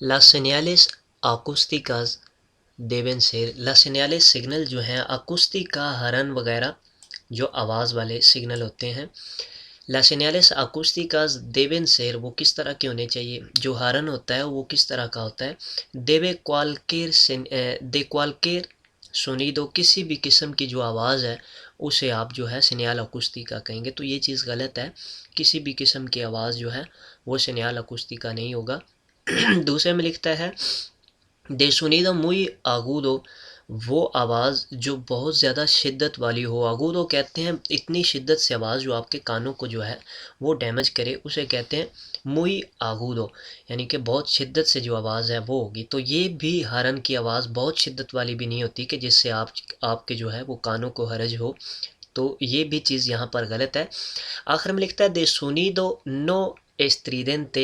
Las señales acústicas deben ser las señales signal जो हैं acústica हरन वगैरह जो आवाज़ वाले सिग्नल होते हैं। las señales acústicas deben ser वो किस तरह के होने चाहिए, जो हरन होता है वो किस तरह का होता है। de cualquier sonido किसी भी किस्म की जो आवाज़ है उसे आप जो है señal acústica कहेंगे। तो ये चीज़ गलत है, किसी भी किस्म की आवाज़ जो है वो señal acústica नहीं होगा। दूसरे में लिखता है de sonido muy agudo, वो आवाज़ जो बहुत ज़्यादा शिद्दत वाली हो। अगूदो कहते हैं इतनी शिद्दत से आवाज़ जो आपके कानों को जो है वो डैमेज करे, उसे कहते हैं मुई आगूदो, यानी कि बहुत शिद्दत से जो आवाज़ है वो होगी। तो ये भी हॉर्न की आवाज़ बहुत शिद्दत वाली भी नहीं होती कि जिससे आपके जो है वो कानों को हर्ज हो। तो ये भी चीज़ यहाँ पर गलत है। आखिर में लिखता है दे सुनीदो नो estridente,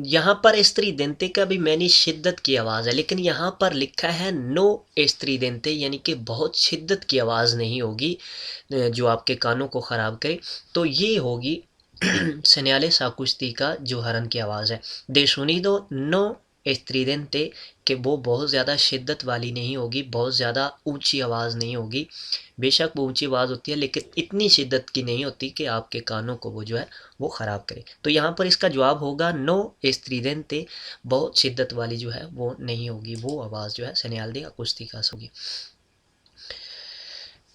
यहाँ पर estridente का भी मैंने शिद्दत की आवाज़ है, लेकिन यहाँ पर लिखा है नो estridente, यानी कि बहुत शिद्दत की आवाज़ नहीं होगी जो आपके कानों को ख़राब करे। तो ये होगी señales acústica जो हॉर्न की आवाज़ है। de sonido no estridente, कि वो बहुत ज़्यादा शिद्दत वाली नहीं होगी, बहुत ज़्यादा ऊंची आवाज़ नहीं होगी। बेशक वो ऊंची आवाज़ होती है लेकिन इतनी शिद्दत की नहीं होती कि आपके कानों को वो जो है वो ख़राब करे। तो यहाँ पर इसका जवाब होगा नो estridente, बहुत शिद्दत वाली जो है वो नहीं होगी, वो आवाज़ जो है señal de acústicas होगी।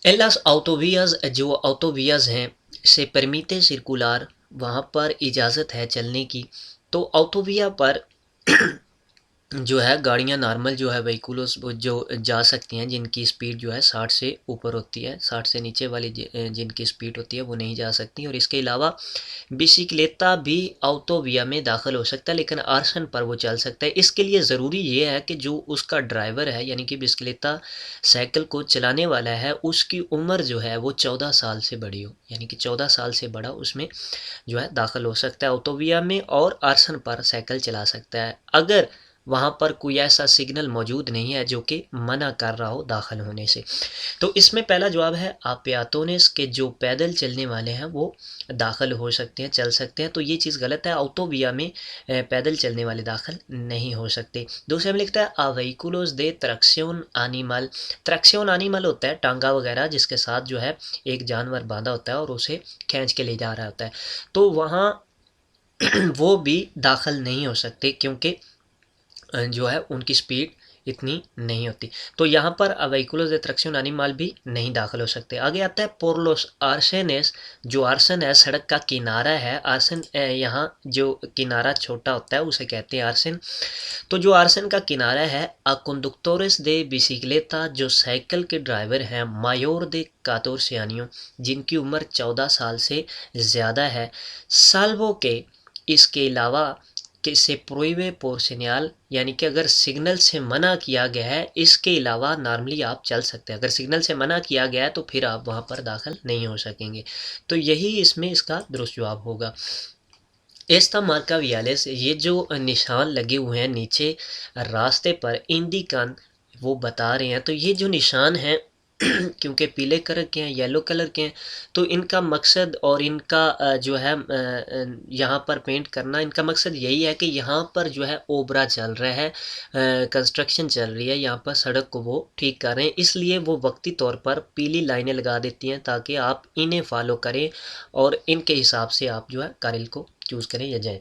en las autovías, जो ऑटोवियाज़ हैं से परमिटे सर्कुलर, वहाँ पर इजाज़त है चलने की। तो ऑटोविया पर जो है गाड़ियाँ नॉर्मल जो है व्हीकल्स जो जा सकती हैं, जिनकी स्पीड जो है 60 से ऊपर होती है, 60 से नीचे वाली जिनकी स्पीड होती है वो नहीं जा सकती। और इसके अलावा बिसिक्लेता भी ऑटोविया में दाखिल हो सकता है, लेकिन आर्सन पर वो चल सकता है। इसके लिए ज़रूरी ये है कि जो उसका ड्राइवर है, यानी कि बिसिक्लेता साइकिल को चलाने वाला है, उसकी उम्र जो है वो 14 साल से बड़ी हो, यानी कि 14 साल से बड़ा उसमें जो है दाखिल हो सकता है ऑटोविया में, और आर्सन पर साइकिल चला सकता है अगर वहाँ पर कोई ऐसा सिग्नल मौजूद नहीं है जो कि मना कर रहा हो दाखिल होने से। तो इसमें पहला जवाब है आपियातोनेस के जो पैदल चलने वाले हैं वो दाखिल हो सकते हैं, चल सकते हैं। तो ये चीज़ गलत है, ऑटोविया में पैदल चलने वाले दाखिल नहीं हो सकते। दूसरे में लिखता है आ व्हीकुलोस दे ट्रैक्शन एनिमल, ट्रैक्शन एनिमल होता है टांगा वगैरह जिसके साथ जो है एक जानवर बांधा होता है और उसे खींच के ले जा रहा होता है। तो वहाँ वो भी दाखिल नहीं हो सकते क्योंकि जो है उनकी स्पीड इतनी नहीं होती। तो यहाँ पर व्हीकुलोस de tracción animal भी नहीं दाखिल हो सकते। आगे आता है por los arcenes, जो आर्सन है सड़क का किनारा है। आर्सन यहाँ जो किनारा छोटा होता है उसे कहते हैं आर्सन। तो जो आर्सन का किनारा है a conductores de bicicleta, जो साइकिल के ड्राइवर हैं mayor de 14 años, जिनकी उम्र 14 साल से ज़्यादा है, salvo के इसके अलावा कि से प्रोहिबे por señal, यानी कि अगर सिग्नल से मना किया गया है, इसके अलावा नॉर्मली आप चल सकते हैं। अगर सिग्नल से मना किया गया है तो फिर आप वहाँ पर दाखिल नहीं हो सकेंगे। तो यही इसमें इसका दुरुस्त जवाब होगा। एस्ता मार्का वियालेस, ये जो निशान लगे हुए हैं नीचे रास्ते पर इंडिकन वो बता रहे हैं। तो ये जो निशान हैं क्योंकि पीले कलर के हैं, येलो कलर के हैं, तो इनका मकसद और इनका जो है यहाँ पर पेंट करना, इनका मकसद यही है कि यहाँ पर जो है ओबरा चल रहा है, कंस्ट्रक्शन चल रही है, यहाँ पर सड़क को वो ठीक कर रहे हैं, इसलिए वो वक्ती तौर पर पीली लाइनें लगा देती हैं ताकि आप इन्हें फॉलो करें और इनके हिसाब से आप जो है कारिल को चूज़ करें या जाएं।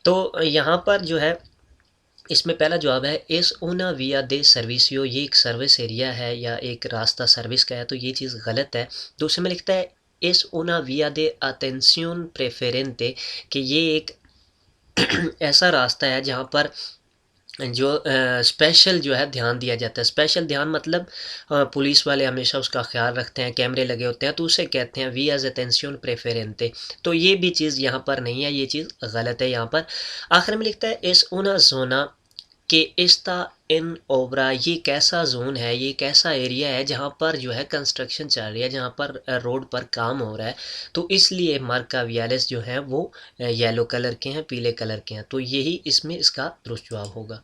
तो यहाँ पर जो है इसमें पहला जवाब है एस ओना विया दे सर्विसियो, ये एक सर्विस एरिया है या एक रास्ता सर्विस का है, तो ये चीज़ गलत है। दूसरे में लिखता है एस ओना विया दे अटेंसियोन प्रेफरेंटे, कि ये एक ऐसा रास्ता है जहाँ पर जो स्पेशल जो है ध्यान दिया जाता है। स्पेशल ध्यान मतलब पुलिस वाले हमेशा उसका ख्याल रखते हैं, कैमरे लगे होते हैं, तो उसे कहते हैं वी एज अटेंशन प्रेफरेंटे। तो ये भी चीज़ यहाँ पर नहीं है, ये चीज़ गलत है यहाँ पर। आखिर में लिखता है एस उना जोना कि इस्ता इन ओबरा, ये कैसा जोन है, ये कैसा एरिया है जहाँ पर जो है कंस्ट्रक्शन चल रही है, जहाँ पर रोड पर काम हो रहा है, तो इसलिए मार्का वियालेस जो है वो येलो कलर के हैं, पीले कलर के हैं। तो यही इसमें इसका दुरुस्त जवाब होगा।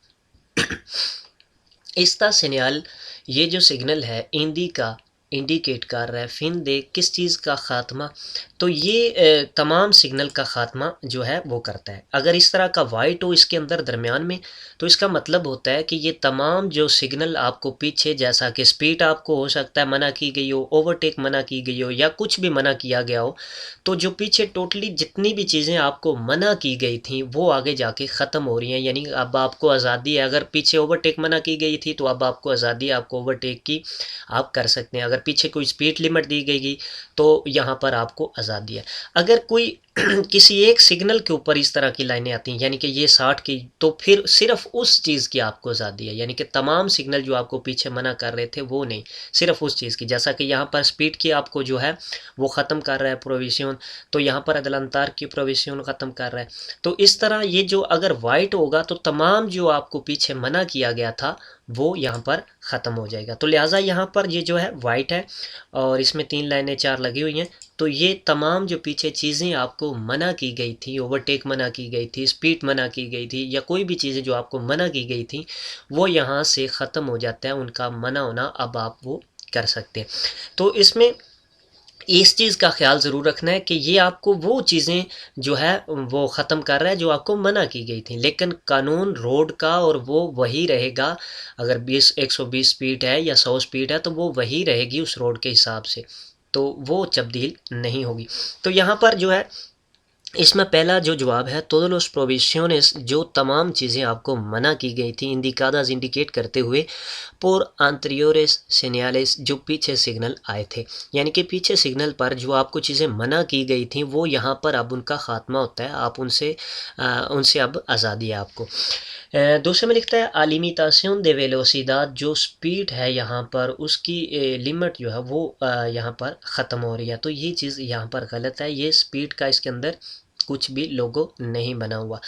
इसका सिग्नल, ये जो सिग्नल है इंडी का इंडिकेट कर रहा है, फिन दे किस चीज़ का ख़ात्मा, तो ये तमाम सिग्नल का ख़ात्मा जो है वो करता है। अगर इस तरह का वाइट हो इसके अंदर दरमियान में, तो इसका मतलब होता है कि ये तमाम जो सिग्नल आपको पीछे, जैसा कि स्पीड आपको हो सकता है मना की गई हो, ओवरटेक मना की गई हो, या कुछ भी मना किया गया हो, तो जो पीछे टोटली जितनी भी चीज़ें आपको मना की गई थी वो आगे जाके ख़त्म हो रही हैं। यानी अब आपको आज़ादी है। अगर पीछे ओवरटेक मना की गई थी तो अब आपको आज़ादी है, आपको ओवरटेक की आप कर सकते हैं। अगर पीछे कोई स्पीड लिमिट दी गई तो यहाँ पर आपको आज़ादी है। अगर कोई किसी एक सिग्नल के ऊपर इस तरह की लाइनें आती हैं, यानी कि ये 60 की, तो फिर सिर्फ उस चीज़ की आपको आज़ादी है। यानी कि तमाम सिग्नल जो आपको पीछे मना कर रहे थे वो नहीं, सिर्फ उस चीज़ की। जैसा कि यहाँ पर स्पीड की आपको जो है वो ख़त्म कर रहा है प्रोविज़न, तो यहाँ पर अदलांतार की प्रोविज़न ख़त्म कर रहा है। तो इस तरह ये जो अगर वाइट होगा तो तमाम जो आपको पीछे मना किया गया था वो यहाँ पर ख़त्म हो जाएगा। तो लिहाजा यहाँ पर ये जो है वाइट है और इसमें 3 लाइनें 4 लगी हुई हैं। तो ये तमाम जो पीछे चीज़ें आपको मना की गई थी, ओवरटेक मना की गई थी, स्पीड मना की गई थी, या कोई भी चीज़ें जो आपको मना की गई थी वो यहाँ से ख़त्म हो जाता है, उनका मना होना अब आप वो कर सकते हैं। तो इसमें इस चीज़ का ख्याल ज़रूर रखना है कि ये आपको वो चीज़ें जो है वो ख़त्म कर रहा है जो आपको मना की गई थी, लेकिन कानून रोड का और वो वही रहेगा। अगर 120 स्पीड है या 100 स्पीड है तो वो वही रहेगी उस रोड के हिसाब से, तो वो तब्दील नहीं होगी। तो यहाँ पर जो है इसमें पहला जो जवाब है, todos los provisiones, जो तमाम चीज़ें आपको मना की गई थी, इंडिकादास इंडिकेट करते हुए por anteriores señales, जो पीछे सिग्नल आए थे। यानी कि पीछे सिग्नल पर जो आपको चीज़ें मना की गई थी वो यहाँ पर अब उनका ख़ात्मा होता है, आप उनसे अब आज़ादी है आपको। दूसरे में लिखता है लिमिटाción de velocidad, जो स्पीड है यहाँ पर उसकी लिमिट जो है वो यहाँ पर ख़त्म हो रही है। तो ये चीज़ यहाँ पर गलत है, ये स्पीड का इसके अंदर कुछ भी लोगो नहीं बना हुआ।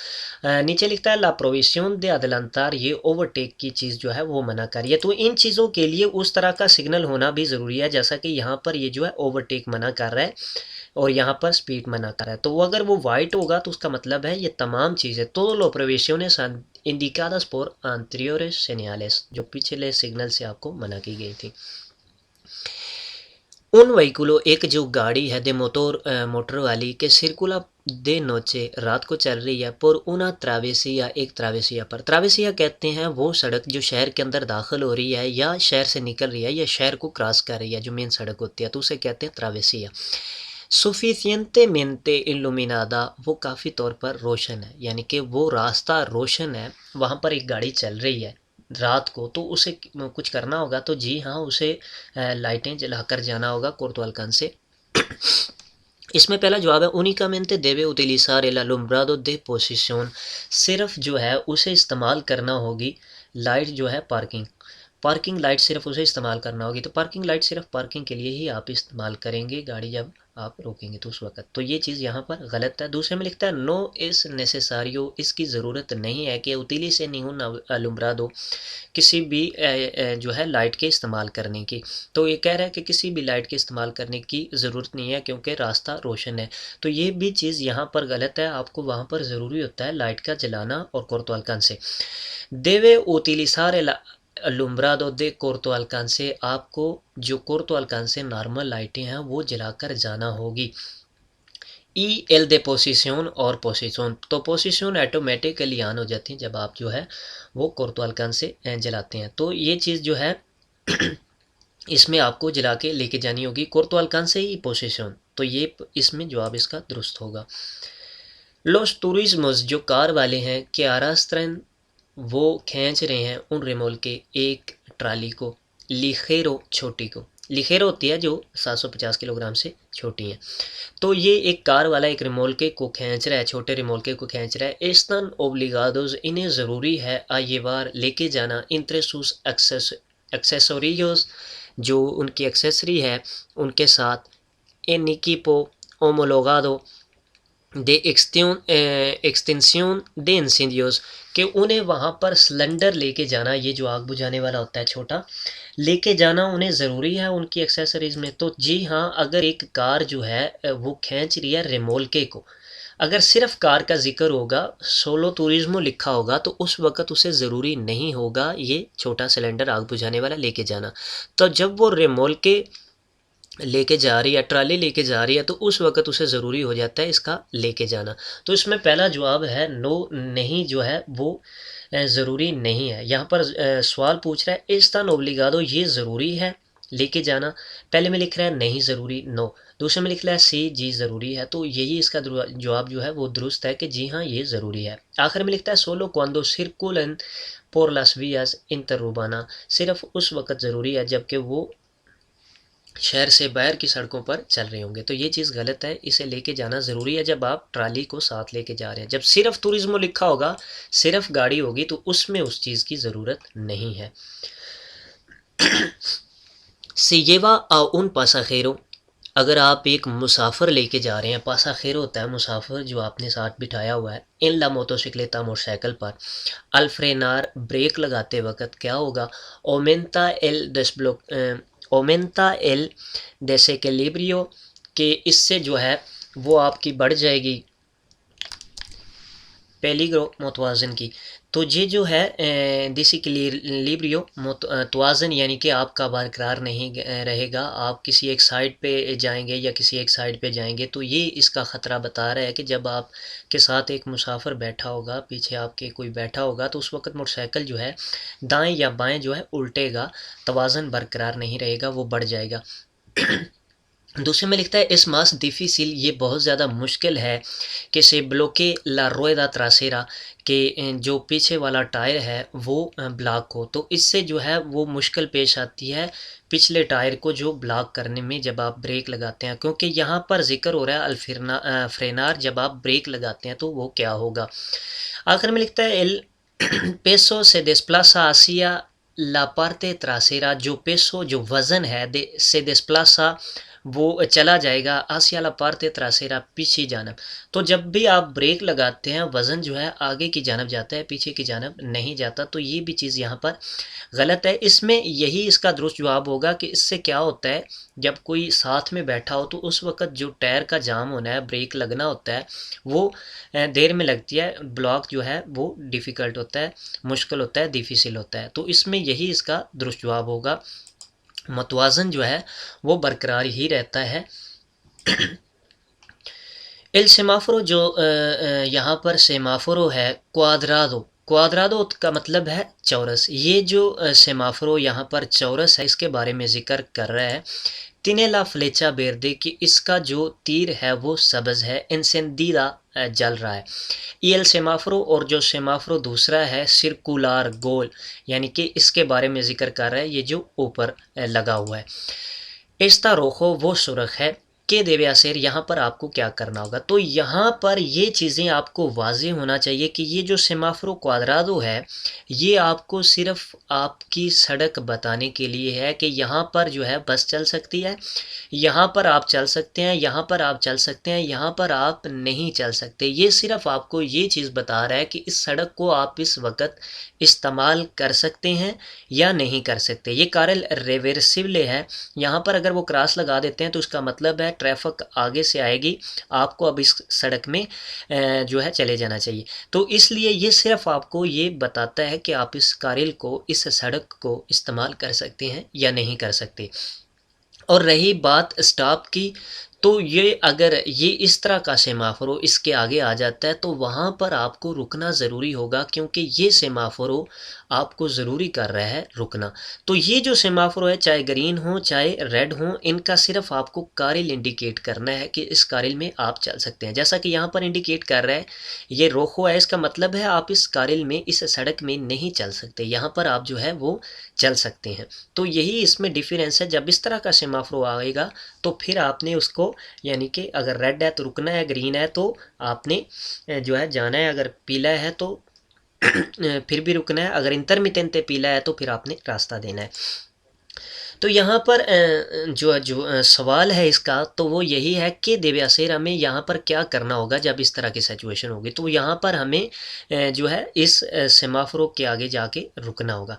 नीचे लिखता है ला प्रोविसिón de adelantar, ये ओवरटेक की चीज़ जो है वो मना कर रही है। तो इन चीज़ों के लिए उस तरह का सिग्नल होना भी ज़रूरी है, जैसा कि यहाँ पर ये जो है ओवरटेक मना कर रहा है और यहाँ पर स्पीड मना कर रहा है। तो अगर वो वाइट होगा तो उसका मतलब है ये तमाम चीज़ें, todos los provisiones indicadas por anteriores señales, जो पिछले सिग्नल से आपको मना की गई थी। उन वहीकुलो, एक जो गाड़ी है दे मोटर वाली के सिरकुला दे नोचे, रात को चल रही है, पर उना त्रावेसिया, एक त्रावेसिया पर। त्रावेसिया कहते हैं वो सड़क जो शहर के अंदर दाखिल हो रही है या शहर से निकल रही है या शहर को क्रॉस कर रही है, जो मेन सड़क होती है, तो उसे कहते हैं त्रावेसिया। सुफिशिएंटेमेंटे इल्यूमिनादा, वो काफ़ी तौर पर रोशन है, यानी कि वो रास्ता रोशन है। वहाँ पर एक गाड़ी चल रही है रात को, तो उसे कुछ करना होगा, तो जी हाँ, उसे लाइटें जलाकर जाना होगा कोर्टवालकान से। इसमें पहला जवाब है únicamente debe utilizar el alumbrado de posición, सिर्फ जो है उसे इस्तेमाल करना होगी लाइट जो है पार्किंग लाइट, सिर्फ उसे इस्तेमाल करना होगी। तो पार्किंग लाइट सिर्फ पार्किंग के लिए ही आप इस्तेमाल करेंगे गाड़ी जब आप रोकेंगे तो उस वक्त। तो ये चीज़ यहाँ पर गलत है। दूसरे में लिखता है नो इस नेसेसारियो, इसकी ज़रूरत नहीं है कि उतीली से निहुन अलुम्ब्रादो, किसी भी जो है लाइट के इस्तेमाल करने की। तो ये कह रहा है कि किसी भी लाइट के इस्तेमाल करने की ज़रूरत नहीं है क्योंकि रास्ता रोशन है। तो ये भी चीज़ यहाँ पर गलत है, आपको वहाँ पर ज़रूरी होता है लाइट का जलाना और कोर्टवालकान से। देवे उतिलिसार अलुम्ब्रादो दे कोर्टवालकान से, आपको जो कोर्टवालकान से नॉर्मल लाइटें हैं वो जलाकर जाना होगी। ई एल दे पोसिशन और पोसिशन, तो पोसिशन ऑटोमेटिकली ऑन हो जाती है जब आप जो है वो कोर्टवालकान से जलाते हैं। तो ये चीज़ जो है इसमें आपको जला के लेके जानी होगी कोर्टवालकान से ही पोसिशन। तो ये इसमें जवाब इसका दुरुस्त होगा। लोस टूरिज्मोस, जो कार वाले हैं, के आरास्त्रन, वो खींच रहे हैं उन रिमोल के एक ट्राली को, लिखेरो, छोटी को। लिखेरो होती है जो 750 किलोग्राम से छोटी है। तो ये एक कार वाला एक रिमोल्के को खींच रहा है, छोटे रिमोल्के को खींच रहा है। एस्तन ओब्लिगाडोज, इन्हें ज़रूरी है आयेवार, लेके जाना, इंट्रेसूस एक्सेसोरियोस, जो उनकी एक्सेसरी है उनके साथ, एन इquipo homologado de एक्सटेंसियोन de incendios, कि उन्हें वहाँ पर सिलेंडर लेके जाना, ये जो आग बुझाने वाला होता है छोटा, लेके जाना उन्हें ज़रूरी है उनकी एक्सेसरीज़ में। तो जी हाँ, अगर एक कार जो है वो खींच रही है रिमोल्के को, अगर सिर्फ कार का जिक्र होगा, सोलो टूरिज्मो लिखा होगा, तो उस वक़्त उसे ज़रूरी नहीं होगा ये छोटा सिलेंडर आग बुझाने वाला लेके जाना। तो जब वो रिमोल्के लेके जा रही है, ट्राली लेके जा रही है, तो उस वक़्त उसे ज़रूरी हो जाता है इसका लेके जाना। तो इसमें पहला जवाब है नो, नहीं जो है वो ज़रूरी नहीं है। यहाँ पर सवाल पूछ रहा है एस्ता ओब्लिगादो, ये ज़रूरी है लेके जाना। पहले में लिख रहा है नहीं ज़रूरी, नो। दूसरे में लिख रहा है सी, जी ज़रूरी है। तो यही इसका जवाब जो है वो दुरुस्त है कि जी हाँ ये ज़रूरी है। आखिर में लिखता है solo क्वांडो सिर्कुलन por las vías interurbanas, सिर्फ उस वक़्त ज़रूरी है जबकि वो शहर से बाहर की सड़कों पर चल रहे होंगे। तो ये चीज़ गलत है, इसे लेके जाना ज़रूरी है जब आप ट्राली को साथ लेके जा रहे हैं। जब सिर्फ टूरिज्मो लिखा होगा, सिर्फ गाड़ी होगी, तो उसमें उस चीज़ की ज़रूरत नहीं है। से lleva a un pasajero, अगर आप एक मुसाफिर लेके जा रहे हैं, पासाखेर होता है मुसाफिर जो आपने साथ बिठाया हुआ है, इन ला मोटोसिक्लेता मोटरसाइकिल पर, अल्फ्रेनार ब्रेक लगाते वक्त क्या होगा, ओमेंता एल डेसब्लॉक ओमेंता एल डेसेकेलिब्रियो, के इससे जो है वो आपकी बढ़ जाएगी पेलिग्रो मुतवाज़न की। तो ये जो है डिसिक्लिब्रियो तवाज़न, यानी कि आपका बरकरार नहीं रहेगा, आप किसी एक साइड पे जाएंगे या किसी एक साइड पे जाएंगे। तो ये इसका ख़तरा बता रहा है कि जब आप के साथ एक मुसाफिर बैठा होगा, पीछे आपके कोई बैठा होगा, तो उस वक़्त मोटरसाइकिल जो है दाएं या बाएं जो है उल्टेगा, तवाज़न बरकरार नहीं रहेगा, वो बढ़ जाएगा। दूसरे में लिखता है इस मास डिफिसिल, ये बहुत ज़्यादा मुश्किल है कि से ब्लोके ला रोएदा त्रासेरा, के जो पीछे वाला टायर है वो ब्लॉक हो। तो इससे जो है वो मुश्किल पेश आती है पिछले टायर को जो ब्लॉक करने में जब आप ब्रेक लगाते हैं, क्योंकि यहाँ पर जिक्र हो रहा है अल्फिरना फ्रेनार, जब आप ब्रेक लगाते हैं तो वो क्या होगा। आखिर में लिखता है एल पेसो से desplaza hacia la parte trasera, जो पेसो जो वज़न है से desplaza वो चला जाएगा hacia la parte trasera, पीछे जानब। तो जब भी आप ब्रेक लगाते हैं वज़न जो है आगे की जानब जाता है, पीछे की जानब नहीं जाता। तो ये भी चीज़ यहाँ पर गलत है। इसमें यही इसका दुरुस्त जवाब होगा कि इससे क्या होता है, जब कोई साथ में बैठा हो तो उस वक़्त जो टायर का जाम होना है, ब्रेक लगना होता है, वो देर में लगती है, ब्लॉक जो है वो डिफ़िकल्ट होता है, मुश्किल होता है, डिफ़िसिल होता है। तो इसमें यही इसका दुरुस्त जवाब होगा, मतवाज़न जो है वो बरकरार ही रहता है। एल सेमाफोरो, जो यहाँ पर सेमाफोरो है क्वाद्रादो, क्वाद्रादो का मतलब है चौरस। ये जो सेमाफोरो यहाँ पर चौरस है, इसके बारे में ज़िक्र कर रहा है। तिने ला फ्लेचा बेर्दे, कि इसका जो तीर है वो सब्ज़ है, इंसेंदीदा जल रहा है। ईल सेमाफोरो, और जो सेमाफोरो दूसरा है सिरकुलार गोल, यानी कि इसके बारे में ज़िक्र कर रहा है ये जो ऊपर लगा हुआ है। एस्ता रोखो, वो सुरख है के देवे असेर, यहाँ पर आपको क्या करना होगा। तो यहाँ पर ये चीज़ें आपको वाज़े होना चाहिए कि ये जो सेमाफोरो क्वाद्रादो है, ये आपको सिर्फ आपकी सड़क बताने के लिए है कि यहाँ पर जो है बस चल सकती है, यहाँ पर आप चल सकते हैं, यहाँ पर आप चल सकते हैं, यहाँ पर आप नहीं चल सकते। ये सिर्फ आपको ये चीज़ बता रहा है कि इस सड़क को आप इस वक्त इस्तेमाल कर सकते हैं या नहीं कर सकते। ये कार्य रिवर्सिबल है। यहाँ पर अगर वो क्रॉस लगा देते हैं तो उसका मतलब है ट्रैफिक आगे से आएगी, आपको अब इस सड़क में जो है चले जाना चाहिए। तो इसलिए ये सिर्फ आपको ये बताता है कि आप इस कार्य को, इस सड़क को इस्तेमाल कर सकते हैं या नहीं कर सकते। और रही बात स्टॉप की, तो ये अगर ये इस तरह का सेमाफोरो इसके आगे आ जाता है तो वहाँ पर आपको रुकना ज़रूरी होगा, क्योंकि ये सेमाफोरो आपको ज़रूरी कर रहा है रुकना। तो ये जो सेमाफोरो है, चाहे ग्रीन हो चाहे रेड हो, इनका सिर्फ आपको कारिल इंडिकेट करना है कि इस कारिल में आप चल सकते हैं। जैसा कि यहाँ पर इंडिकेट कर रहा है ये रोको है, इसका मतलब है आप इस कारिल में, इस सड़क में नहीं चल सकते, यहाँ पर आप जो है वो चल सकते हैं। तो यही इसमें डिफरेंस है। जब इस तरह का सेमाफोरो आएगा तो फिर आपने उसको, यानी कि अगर रेड है तो रुकना है, ग्रीन है तो आपने जो है जाना है, अगर पीला है तो फिर भी रुकना है, अगर इंटरमिटेंट पीला है तो फिर आपने रास्ता देना है। तो यहाँ पर जो सवाल है इसका, तो वो यही है कि देव्यासेर हमें यहाँ पर क्या करना होगा जब इस तरह की सिचुएशन होगी। तो यहाँ पर हमें जो है इस सेमाफोरो के आगे जाके रुकना होगा।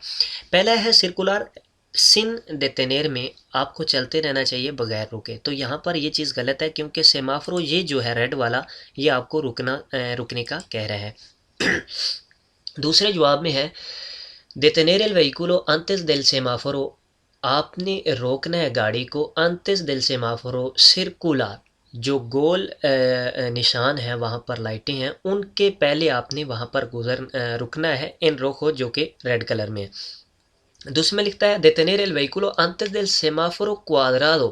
पहला है सर्कुलर सिन देतेनेर में आपको चलते रहना चाहिए बगैर रुके। तो यहाँ पर ये चीज़ गलत है, क्योंकि सेमाफोरो ये जो है रेड वाला, ये आपको रुकने का कह रहा है। दूसरे जवाब में है detener el vehículo antes del semáforo आपने रोकना है गाड़ी को antes del semáforo circular, जो गोल निशान है वहाँ पर लाइटें हैं उनके पहले आपने वहाँ पर रुकना है इन रोको जो कि रेड कलर में है। दूसरे में लिखता है detener el vehículo antes del semáforo cuadrado,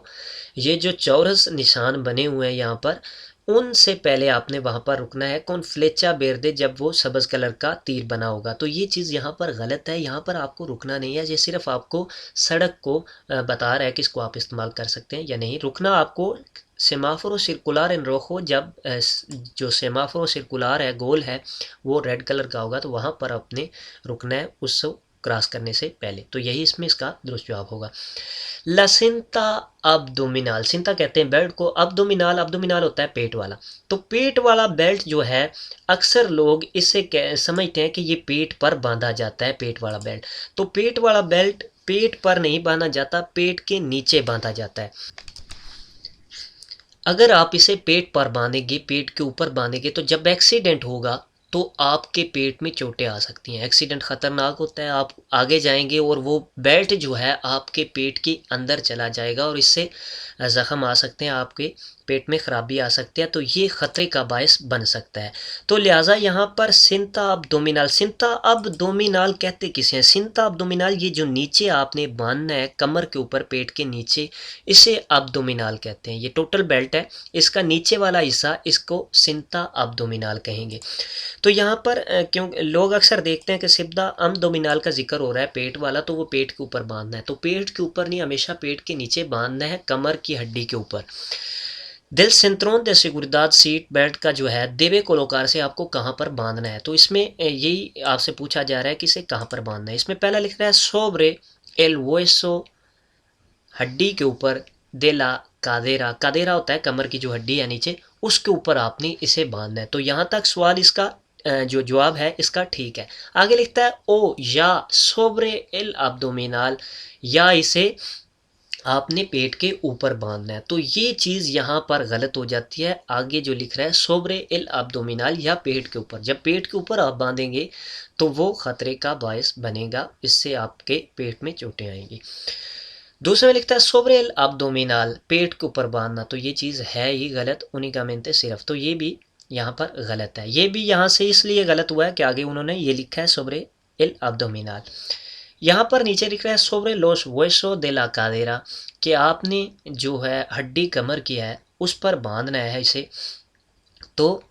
ये जो चौरस निशान बने हुए हैं यहाँ पर उनसे पहले आपने वहाँ पर रुकना है con flecha verde, जब वो सब्ज़ कलर का तीर बना होगा। तो ये चीज़ यहाँ पर गलत है, यहाँ पर आपको रुकना नहीं है, ये सिर्फ आपको सड़क को बता रहा है कि इसको आप इस्तेमाल कर सकते हैं या नहीं। रुकना आपको सेमाफोरो सर्कुलर इन रोको, जब जो सेमाफोरो सर्कुलर है गोल है वो रेड कलर का होगा तो वहाँ पर आपने रुकना है उस क्रॉस करने से पहले। तो यही इसमें इसका दुरुस्त जवाब होगा। ला सिंता अब्डोमिनल, सिंता कहते हैं बेल्ट को, अब्डोमिनल अब्डोमिनल होता है पेट वाला। तो पेट वाला बेल्ट जो है अक्सर लोग इसे समझते हैं कि ये पेट पर बांधा जाता है पेट वाला बेल्ट। तो पेट वाला बेल्ट पेट पर नहीं बांधा जाता, पेट के नीचे बांधा जाता है। अगर आप इसे पेट पर बांधेंगे, पेट के ऊपर बांधेंगे तो जब एक्सीडेंट होगा तो आपके पेट में चोटें आ सकती हैं। एक्सीडेंट ख़तरनाक होता है, आप आगे जाएंगे और वो बेल्ट जो है आपके पेट के अंदर चला जाएगा और इससे ज़ख़म आ सकते हैं, आपके पेट में ख़राबी आ सकती है, तो ये ख़तरे का बायस बन सकता है। तो लिहाजा यहाँ पर सिंता अब्डोमिनल, सिंता अब्डोमिनल कहते किसे हैं? सिंता अब्डोमिनल ये जो नीचे आपने बांधना है कमर के ऊपर पेट के नीचे, इसे अब्डोमिनल कहते हैं। ये टोटल बेल्ट है, इसका नीचे वाला हिस्सा इसको सिंता अब्डोमिनल कहेंगे। तो यहाँ पर क्यों लोग अक्सर देखते हैं कि सिब्दा अब्डोमिनल का जिक्र हो रहा है पेट वाला तो वो पेट के ऊपर बांधना है, तो पेट के ऊपर नहीं, हमेशा पेट के नीचे बांधना है, कमर की हड्डी के ऊपर। दिल सेंट्रोन de seguridad सीट बेल्ट का जो है देवे कोलोकार से आपको कहाँ पर बांधना है। तो इसमें यही आपसे पूछा जा रहा है कि इसे कहाँ पर बांधना है। इसमें पहला लिख रहा है sobre el hueso, हड्डी के ऊपर, de la cadera, cadera होता है कमर की जो हड्डी है नीचे, उसके ऊपर आपने इसे बांधना है। तो यहाँ तक सवाल इसका जो जवाब है इसका ठीक है। आगे लिखता है ओ या sobre el abdominal, या इसे आपने पेट के ऊपर बांधना है। तो ये चीज़ यहाँ पर गलत हो जाती है। आगे जो लिख रहा है सोब्रे एल अब्डोमिनल, या पेट के ऊपर, जब पेट के ऊपर आप बांधेंगे तो वो ख़तरे का बायस बनेगा, इससे आपके पेट में चोटें आएंगी। दूसरे में लिखता है सोब्रे एल अब्डोमिनल, पेट के ऊपर बांधना, तो ये चीज़ है ही गलत, उनिकामेंटे सिर्फ, तो ये भी यहाँ पर गलत है। ये भी यहाँ से इसलिए गलत हुआ है कि आगे उन्होंने ये लिखा है सोब्रे एल अब्डोमिनल। यहाँ पर नीचे लिख रहा है सोब्रे लोस वेसो दे ला कादेरा, कि आपने जो है हड्डी कमर की है उस पर बांधना है इसे। तो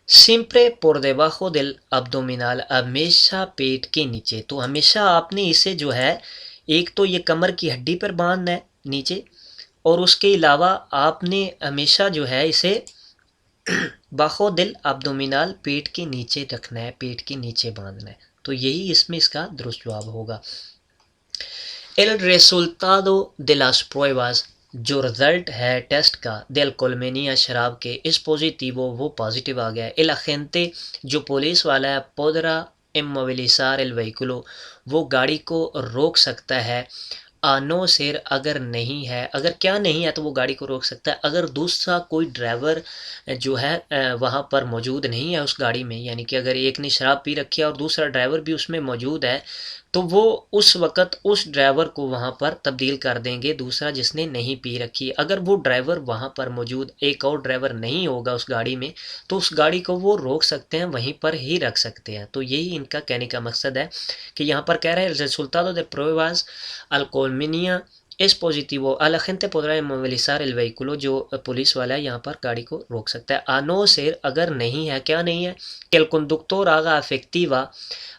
सिंप्रे por debajo del abdominal, हमेशा पेट के नीचे। तो हमेशा आपने इसे जो है एक तो ये कमर की हड्डी पर बांधना है नीचे, और उसके अलावा आपने हमेशा जो है इसे बाखो दिल अब्डोमिनल पेट के नीचे रखना है, पेट के नीचे बांधना है। तो यही इसमें इसका दुरुस्त जवाब होगा। El resultado de las pruebas, जो रिज़ल्ट है टेस्ट का del colmenia शराब के, इस पॉजिटिव वो पॉजिटिव आ गया। el agente, जो पुलिस वाला है, podrá inmovilizar el vehículo, वो गाड़ी को रोक सकता है। आनो शेर, अगर नहीं है, अगर क्या नहीं है तो वो गाड़ी को रोक सकता है। अगर दूसरा कोई ड्राइवर जो है वहाँ पर मौजूद नहीं है उस गाड़ी में, यानी कि अगर एक ने शराब पी रखी है और दूसरा ड्राइवर भी उसमें मौजूद है, तो वो उस वक़्त उस ड्राइवर को वहाँ पर तब्दील कर देंगे दूसरा जिसने नहीं पी रखी। अगर वो ड्राइवर वहाँ पर मौजूद एक और ड्राइवर नहीं होगा उस गाड़ी में, तो उस गाड़ी को वो रोक सकते हैं, वहीं पर ही रख सकते हैं। तो यही इनका कहने का मकसद है कि यहाँ पर कह रहे हैं resultado de pruebas alcoholmia es positivo, a la gente podrá inmovilizar el vehículo, जो पुलिस वाला है यहाँ पर गाड़ी को रोक सकता है। आनो शेर, अगर नहीं है, क्या नहीं है, कि el conductor haga efectiva,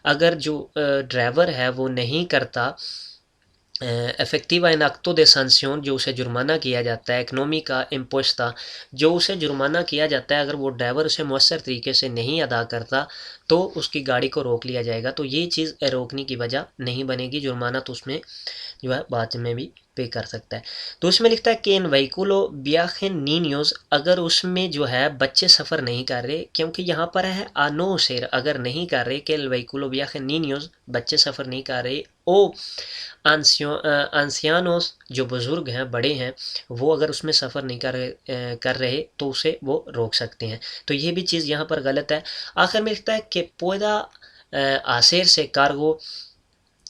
अगर जो ड्राइवर है वो नहीं करता इफेक्टिवा इन एक्टो दे sanción, जो उसे जुर्माना किया जाता है, इकनॉमी का इम्पोस्टा, जो उसे जुर्माना किया जाता है, अगर वो ड्राइवर उसे मौसर तरीके से नहीं अदा करता तो उसकी गाड़ी को रोक लिया जाएगा। तो ये चीज़ रोकने की वजह नहीं बनेगी, जुर्माना तो उसमें जो है बाद में भी पे कर सकता है। तो उसमें लिखता है कि इन वहीकुलो विajen niños, अगर उसमें जो है बच्चे सफ़र नहीं कर रहे, क्योंकि यहाँ पर है आनो शेर, अगर नहीं कर रहे, कि el vehículo viajen niños, बच्चे सफ़र नहीं कर रहे, ओ आंसियानोस, जो बुज़ुर्ग हैं, बड़े हैं, वो अगर उसमें सफ़र नहीं कर रहे तो उसे वो रोक सकते हैं। तो ये भी चीज़ यहाँ पर गलत है। आखिर में लिखता है कि पुeda hacerse cargo,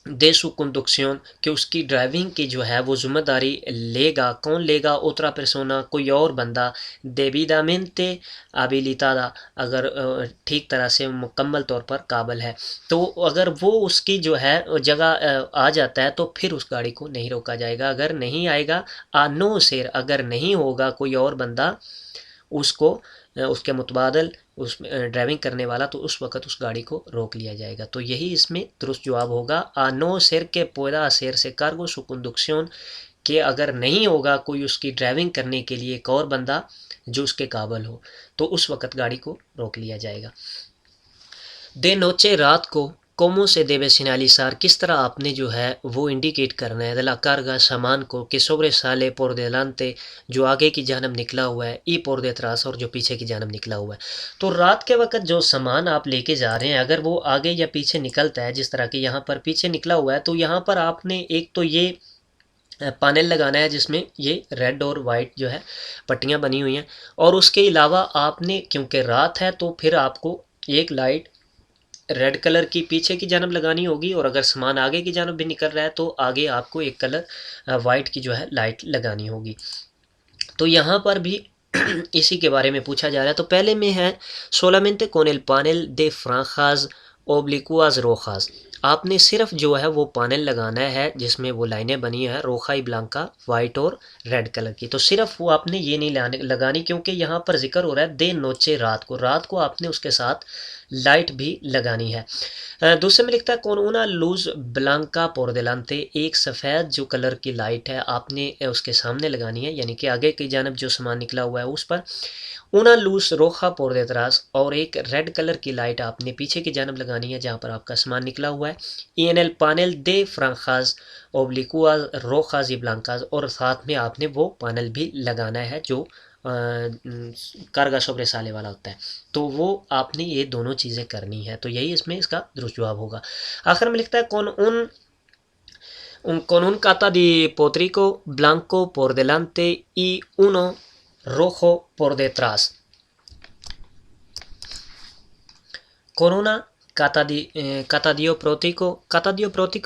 दे सु कंडक्शन कि उसकी ड्राइविंग की जो है वो ज़िम्मेदारी लेगा, कौन लेगा? ओत्रा persona, कोई और बंदा, debidamente habilitada, अगर ठीक तरह से मुकम्मल तौर पर काबिल है। तो अगर वो उसकी जो है जगह आ जाता है तो फिर उस गाड़ी को नहीं रोका जाएगा। अगर नहीं आएगा, आ नो सेर, अगर नहीं होगा कोई और बंदा उसको उसके मुतबादल उस ड्राइविंग करने वाला, तो उस वक़्त उस गाड़ी को रोक लिया जाएगा। तो यही इसमें दुरुस्त जवाब होगा, आ नो सेर के pueda hacerse cargo su conducción, कि अगर नहीं होगा कोई उसकी ड्राइविंग करने के लिए एक और बंदा जो उसके काबिल हो, तो उस वक़्त गाड़ी को रोक लिया जाएगा। दे नोचे, रात को, कोमो से देवे सिनालिसार, किस तरह आपने जो है वो इंडिकेट करना है दला कारगा सामान को कि सोबरे साले पोर देलांते, जो आगे की जानब निकला हुआ है, ई पोर देत्रास, और जो पीछे की जानब निकला हुआ है। तो रात के वक्त जो सामान आप लेके जा रहे हैं, अगर वो आगे या पीछे निकलता है, जिस तरह कि यहाँ पर पीछे निकला हुआ है, तो यहाँ पर आपने एक तो ये पैनल लगाना है जिसमें ये रेड और वाइट जो है पट्टियाँ बनी हुई हैं, और उसके अलावा आपने, क्योंकि रात है तो फिर आपको एक लाइट रेड कलर की पीछे की जानब लगानी होगी, और अगर सामान आगे की जानब भी निकल रहा है तो आगे आपको एक कलर वाइट की जो है लाइट लगानी होगी। तो यहाँ पर भी इसी के बारे में पूछा जा रहा है। तो पहले में है solamente con el panel de franjas oblicuas rojas, आपने सिर्फ जो है वो पैनल लगाना है जिसमें वो लाइनें बनी है रोखा y ब्लांका, वाइट और रेड कलर की। तो सिर्फ वो आपने ये नहीं लगानी, क्योंकि यहाँ पर जिक्र हो रहा है दे नोचे, रात को आपने उसके साथ लाइट भी लगानी है। दूसरे में लिखता है कौन ऊना लूज ब्लांका पोर देलांते, एक सफ़ेद जो कलर की लाइट है आपने उसके सामने लगानी है, यानी कि आगे की जानब जो सामान निकला हुआ है उस पर। ऊना लूज रोखा पोर देत्रास, और एक रेड कलर की लाइट आपने पीछे की जानब लगानी है जहाँ पर आपका सामान निकला हुआ है। ई एन एल पैनल दे फ्रांखाज ओब्लिकुआ रोखाज y ब्लांकाज, और साथ में आपने वो पैनल भी लगाना है जो कारगा sobre साले वाला होता है। तो वो आपने ये दोनों चीज़ें करनी है। तो यही इसमें इसका दुरुस्त जवाब होगा। आखिर में लिखता है con un cata di potrico blanco por delante y uno rojo por detrás, con una कातादियो प्रोतिको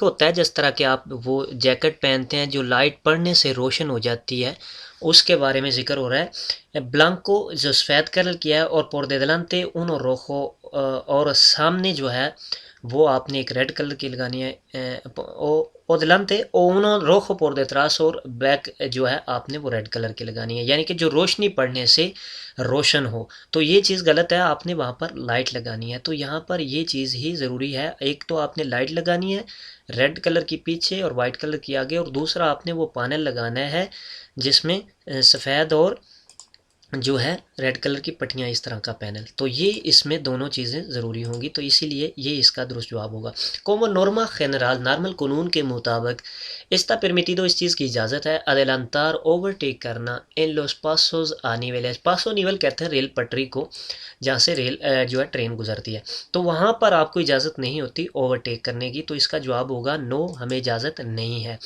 होता है जिस तरह के आप वो जैकेट पहनते हैं जो लाइट पड़ने से रोशन हो जाती है, उसके बारे में जिक्र हो रहा है। ब्लांको जो सफ़ेद कलर किया है, और पोर देलांते उनो रोखो, और सामने जो है वो आपने एक रेड कलर की लगानी है। ओ दिलांते ओ उनो रोखो पोर देत्रास, और बैक जो है आपने वो रेड कलर की लगानी है, यानी कि जो रोशनी पड़ने से रोशन हो। तो ये चीज़ गलत है, आपने वहाँ पर लाइट लगानी है। तो यहाँ पर ये चीज़ ही ज़रूरी है, एक तो आपने लाइट लगानी है रेड कलर की पीछे और वाइट कलर की आगे, और दूसरा आपने वो पैनल लगाना है जिसमें सफ़ेद और जो है रेड कलर की पट्टियाँ, इस तरह का पैनल। तो ये इसमें दोनों चीज़ें ज़रूरी होंगी, तो इसीलिए ये इसका दुरुस्त जवाब होगा। कोमो नॉर्मा जनरल, नॉर्मल कानून के मुताबिक इस्ता परमिटिdo, इस चीज़ की इजाज़त है अदेलांतार, ओवरटेक करना इन लोस पासोज आ निवेलेस, पासो निवल कहते हैं रेल पटरी को जहाँ से रेल जो है ट्रेन गुजरती है, तो वहाँ पर आपको इजाज़त नहीं होती ओवरटेक करने की। तो इसका जवाब होगा नो, हमें इजाज़त नहीं है।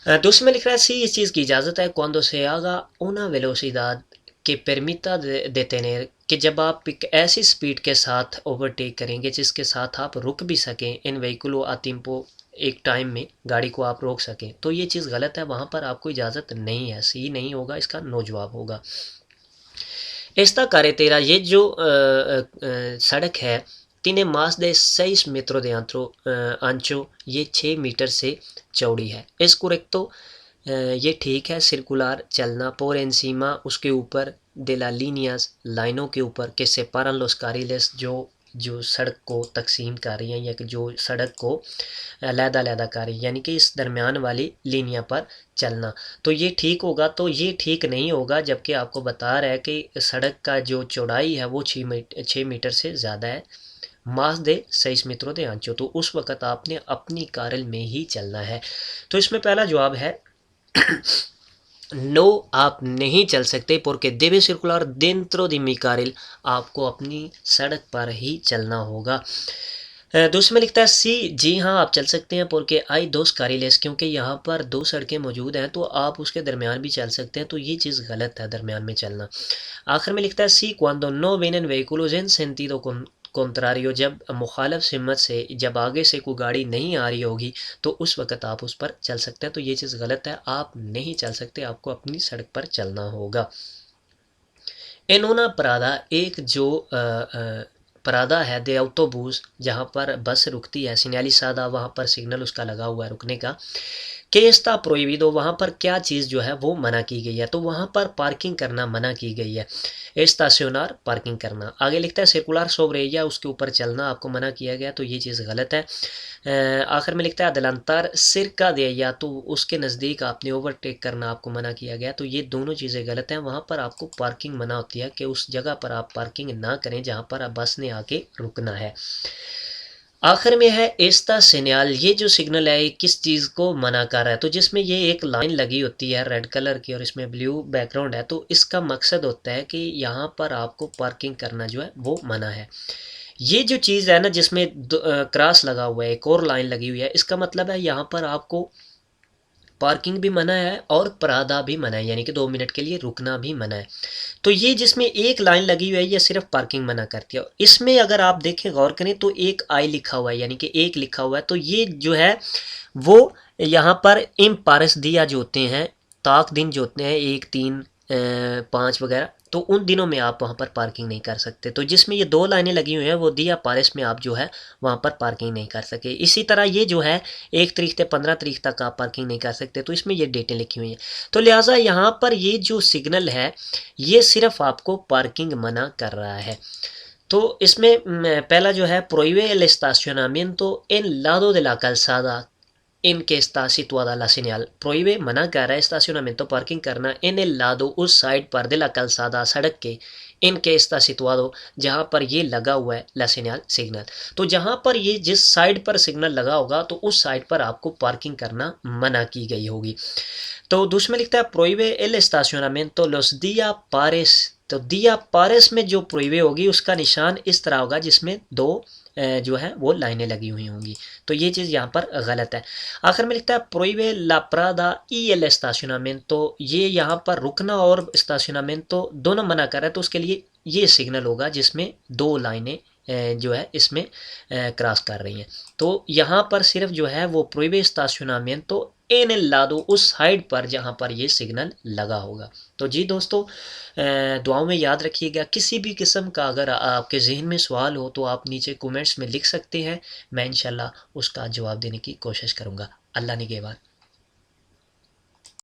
दूसरे में लिख रहा है सी, इस चीज़ की इजाज़त है cuando se haga una velocidad que permita detener, कि जब आप एक ऐसी स्पीड के साथ ओवरटेक करेंगे जिसके साथ आप रुक भी सकें, इन व्हीकलो आ tiempo, एक टाइम में गाड़ी को आप रोक सकें, तो ये चीज़ गलत है, वहाँ पर आपको इजाज़त नहीं है। सी नहीं होगा, इसका नो जवाब होगा। esta carretera, ये जो सड़क है, tiene más de 6 metros de ancho, ये 6 मीटर से चौड़ी है। es correcto, ये ठीक है, सर्कुलर चलना por encima, उसके ऊपर de las líneas, लाइनों के ऊपर, que separan los carriles, जो सड़क को तकसीम कर रही हैं या कि जो सड़क को अलहदा कर रही हैं, यानी कि इस दरमियान वाली लीनिया पर चलना, तो ये ठीक होगा। तो ये ठीक नहीं होगा, जबकि आपको बता रहा है कि सड़क का जो चौड़ाई है वो 6 मीटर से ज़्यादा है। मास दे 6 metros de ancho, तो उस वक़्त आपने अपनी कारल में ही चलना है। तो इसमें पहला जवाब है नो, आप नहीं चल सकते, porque debe circular dentro de mi carril, आपको अपनी सड़क पर ही चलना होगा। दूसरे में लिखता है सी, जी हाँ आप चल सकते हैं, porque hay dos carriles, क्योंकि यहाँ पर दो सड़कें मौजूद हैं, तो आप उसके दरमियान भी चल सकते हैं। तो ये चीज़ गलत है, दरमियान में चलना। आखिर में लिखता है सी, cuando no vienen vehículos en sentido कॉन्ट्रारियो जब मुखालफ सिमत से जब आगे से कोई गाड़ी नहीं आ रही होगी तो उस वक़्त आप उस पर चल सकते हैं। तो ये चीज़ गलत है, आप नहीं चल सकते, आपको अपनी सड़क पर चलना होगा। En una parada एक जो परादा है दे autobús जहाँ पर बस रुकती है señalizada, वहाँ पर सिग्नल उसका लगा हुआ है रुकने का। que está prohibido वहाँ पर क्या चीज़ जो है वो मना की गई है, तो वहाँ पर पार्किंग करना मना की गई है। estacionar पार्किंग करना। आगे लिखता है circular sobre ella उसके ऊपर चलना आपको मना किया गया, तो ये चीज़ गलत है। आखिर में लिखता है adelantar cerca de ella तो उसके नज़दीक आपने ओवरटेक करना आपको मना किया गया, तो ये दोनों चीज़ें गलत हैं। वहाँ पर आपको पार्किंग मना होती है कि उस जगह पर आप पार्किंग ना करें जहाँ पर बस ने आके रुकना है। आखिर में है एस्ता सिग्नल, ये जो सिग्नल है ये किस चीज़ को मना कर रहा है, तो जिसमें ये एक लाइन लगी होती है रेड कलर की और इसमें ब्लू बैकग्राउंड है, तो इसका मकसद होता है कि यहाँ पर आपको पार्किंग करना जो है वो मना है। ये जो चीज़ है ना जिसमें क्रॉस लगा हुआ है, एक और लाइन लगी हुई है, इसका मतलब है यहाँ पर आपको पार्किंग भी मना है और परादा भी मना है, यानी कि 2 मिनट के लिए रुकना भी मना है। तो ये जिसमें एक लाइन लगी हुई है ये सिर्फ पार्किंग मना करती है। इसमें अगर आप देखें गौर करें तो एक आई लिखा हुआ है, यानी कि एक लिखा हुआ है, तो ये जो है वो यहाँ पर इम्पारस दिया जो होते हैं, ताक दिन जो होते हैं 1, 3, 5 वगैरह, तो उन दिनों में आप वहाँ पर पार्किंग नहीं कर सकते। तो जिसमें ये 2 लाइनें लगी हुई हैं वो दिया पारस में आप जो है वहाँ पर पार्किंग नहीं कर सके। इसी तरह ये जो है 1 तारीख से 15 तारीख तक आप पार्किंग नहीं कर सकते, तो इसमें ये डेटें लिखी हुई हैं। तो लिहाजा यहाँ पर ये जो सिग्नल है ये सिर्फ आपको पार्किंग मना कर रहा है। तो इसमें पहला जो है prohíbe el estacionamiento en lado de la calzada en que está situada la señal। prohíbe मना कर रहा है estacionamiento पार्किंग करना en el lado उस साइड पर de la calzada सड़क के इन के está situado जहाँ पर ये लगा हुआ है la señal सिग्नल। तो जहाँ पर ये जिस साइड पर सिग्नल लगा होगा तो उस साइड पर आपको पार्किंग करना मना की गई होगी। तो दूसरा लिखता है prohíbe el estacionamiento los días pares। तो दिया पारस में जो प्रोहिबे होगी उसका निशान इस तरह होगा जिसमें 2 जो है वो लाइनें लगी हुई होंगी, तो ये चीज़ यहाँ पर गलत है। आखिर में लिखता है प्रोहिबे ला प्रादा y el estacionamiento, ये यहाँ पर रुकना और estacionamiento दोनों मना कर रहा है, तो उसके लिए ये सिग्नल होगा जिसमें 2 लाइनें जो है इसमें क्रॉस कर रही हैं। तो यहाँ पर सिर्फ जो है वो प्रोहिबे estacionamiento en el lado उस साइड पर जहाँ पर ये सिग्नल लगा होगा। तो जी दोस्तों, दुआओं में याद रखिएगा। किसी भी किस्म का अगर आपके जहन में सवाल हो तो आप नीचे कमेंट्स में लिख सकते हैं, मैं इंशाल्लाह उसका जवाब देने की कोशिश करूँगा। अल्लाह निगहबान।